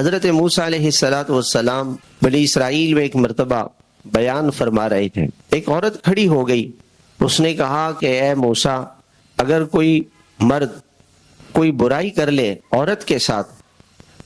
حضرت موسیٰ علیہ السلام بنی اسرائیل میں ایک مرتبہ بیان فرما رہے تھے. ایک عورت کھڑی ہو گئی, اس نے کہا کہ اے موسیٰ, اگر کوئی مرد کوئی برائی کر لے عورت کے ساتھ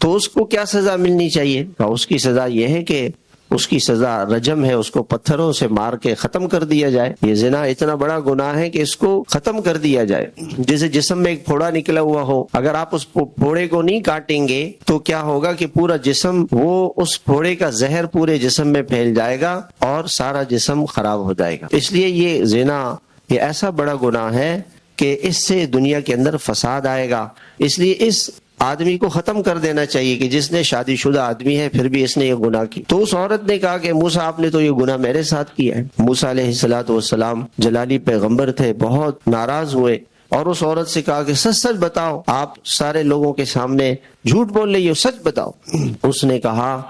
تو اس کو کیا سزا ملنی چاہیے؟ اس کی سزا یہ ہے کہ اس کی سزا رجم ہے, اس کو پتھروں سے مار کے ختم کر دیا جائے. یہ زنا اتنا بڑا گناہ ہے کہ اس کو ختم کر دیا جائے. جیسے جسم میں ایک پھوڑا نکلا ہوا ہو, اگر آپ اس پھوڑے کو نہیں کاٹیں گے تو کیا ہوگا کہ پورا جسم, وہ اس پھوڑے کا زہر پورے جسم میں پھیل جائے گا اور سارا جسم خراب ہو جائے گا. اس لیے یہ زنا یہ ایسا بڑا گناہ ہے کہ اس سے دنیا کے اندر فساد آئے گا. اس لیے اس آدمی کو ختم کر دینا چاہیے کہ جس نے شادی شدہ آدمی ہے پھر بھی اس نے یہ گناہ کی. تو اس عورت نے کہا کہ موسیٰ آپ نے تو یہ گناہ میرے ساتھ کیا ہے. موسیٰ علیہ السلام جلالی پیغمبر تھے, بہت ناراض ہوئے اور اس عورت سے کہا کہ سچ سچ بتاؤ, آپ سارے لوگوں کے سامنے جھوٹ بول رہی ہو, سچ بتاؤ. اس نے کہا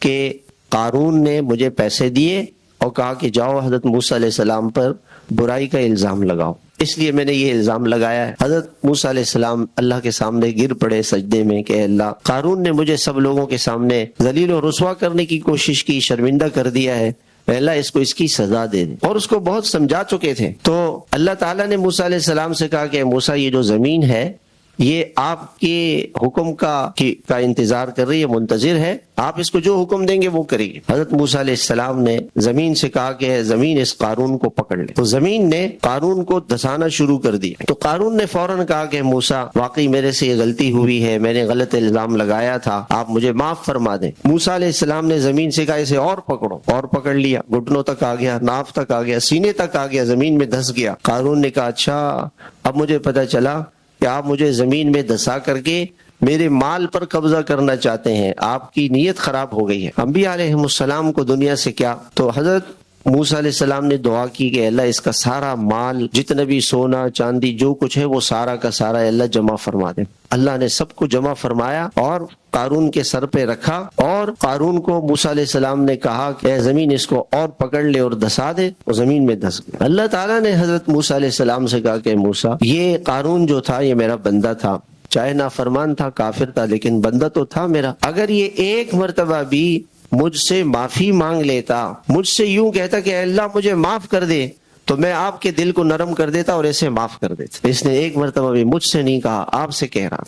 کہ قارون نے مجھے پیسے دیے اور کہا کہ جاؤ حضرت موسیٰ علیہ السلام پر برائی کا الزام لگاؤ, اس لیے میں نے یہ الزام لگایا ہے. حضرت موسیٰ علیہ السلام اللہ کے سامنے گر پڑے سجدے میں کہ اللہ, قارون نے مجھے سب لوگوں کے سامنے ذلیل و رسوا کرنے کی کوشش کی, شرمندہ کر دیا ہے, اللہ اس کو اس کی سزا دے دے. اور اس کو بہت سمجھا چکے تھے. تو اللہ تعالیٰ نے موسیٰ علیہ السلام سے کہا کہ موسیٰ یہ جو زمین ہے یہ آپ کے حکم کا انتظار کر رہی ہے, منتظر ہے, آپ اس کو جو حکم دیں گے وہ کرے گی. حضرت موسیٰ علیہ السلام نے زمین سے کہا کہ زمین اس قارون کو پکڑ لے. تو زمین نے قارون کو دھسانا شروع کر دیا. تو قارون نے فوراً کہا کہ موسیٰ واقعی میرے سے یہ غلطی ہوئی ہے, میں نے غلط الزام لگایا تھا, آپ مجھے معاف فرما دیں. موسیٰ علیہ السلام نے زمین سے کہا اسے اور پکڑو, اور پکڑ لیا, گھٹنوں تک آ گیا, ناف تک آ گیا, سینے تک آ گیا, زمین میں دھس گیا. قارون نے کہا اچھا اب مجھے پتہ چلا کہ آپ مجھے زمین میں دھسا کر کے میرے مال پر قبضہ کرنا چاہتے ہیں, آپ کی نیت خراب ہو گئی ہے. انبیاء علیہ السلام کو دنیا سے کیا, تو حضرت موسیٰ علیہ السلام نے دعا کی کہ اللہ اس کا سارا مال, جتنا بھی سونا چاندی جو کچھ ہے وہ سارا کا سارا اللہ جمع فرما دے. اللہ نے سب کو جمع فرمایا اور قارون کے سر پہ رکھا, اور قارون کو موسیٰ علیہ السلام نے کہا کہ اے زمین اس کو اور پکڑ لے اور دھسا دے, وہ زمین میں دھس گیا. اللہ تعالیٰ نے حضرت موسیٰ علیہ السلام سے کہا کہ موسیٰ یہ قارون جو تھا یہ میرا بندہ تھا, چاہے نافرمان تھا, کافر تھا, لیکن بندہ تو تھا میرا. اگر یہ ایک مرتبہ بھی مجھ سے معافی مانگ لیتا, مجھ سے یوں کہتا کہ اے اللہ مجھے معاف کر دے, تو میں آپ کے دل کو نرم کر دیتا اور اسے معاف کر دیتا. اس نے ایک مرتبہ بھی مجھ سے نہیں کہا, آپ سے کہہ رہا.